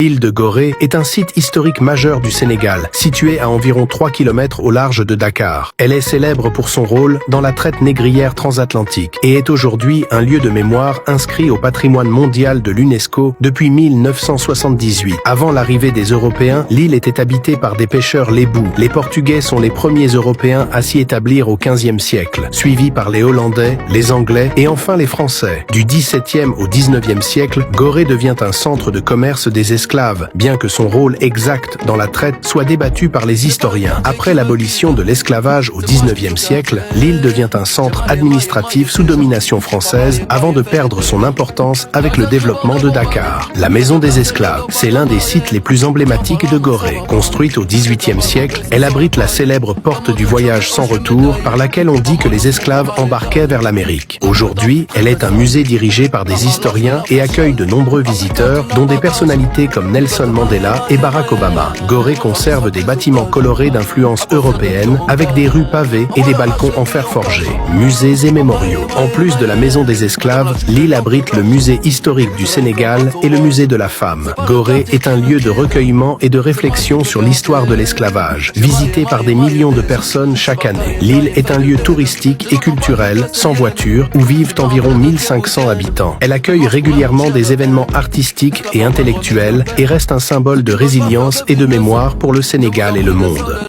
L'île de Gorée est un site historique majeur du Sénégal, situé à environ 3 km au large de Dakar. Elle est célèbre pour son rôle dans la traite négrière transatlantique et est aujourd'hui un lieu de mémoire inscrit au patrimoine mondial de l'UNESCO depuis 1978. Avant l'arrivée des Européens, l'île était habitée par des pêcheurs lébous. Les Portugais sont les premiers Européens à s'y établir au XVe siècle, suivis par les Hollandais, les Anglais et enfin les Français. Du XVIIe au XIXe siècle, Gorée devient un centre de commerce des esclaves, bien que son rôle exact dans la traite soit débattu par les historiens. Après l'abolition de l'esclavage au XIXe siècle, l'île devient un centre administratif sous domination française avant de perdre son importance avec le développement de Dakar. La Maison des Esclaves, c'est l'un des sites les plus emblématiques de Gorée. Construite au XVIIIe siècle, elle abrite la célèbre porte du voyage sans retour par laquelle on dit que les esclaves embarquaient vers l'Amérique. Aujourd'hui, elle est un musée dirigé par des historiens et accueille de nombreux visiteurs, dont des personnalités comme Nelson Mandela et Barack Obama. Gorée conserve des bâtiments colorés d'influence européenne avec des rues pavées et des balcons en fer forgé. Musées et mémoriaux. En plus de la Maison des Esclaves, l'île abrite le musée historique du Sénégal et le musée de la femme. Gorée est un lieu de recueillement et de réflexion sur l'histoire de l'esclavage, visité par des millions de personnes chaque année. L'île est un lieu touristique et culturel, sans voiture, où vivent environ 1500 habitants. Elle accueille régulièrement des événements artistiques et intellectuels et reste un symbole de résilience et de mémoire pour le Sénégal et le monde.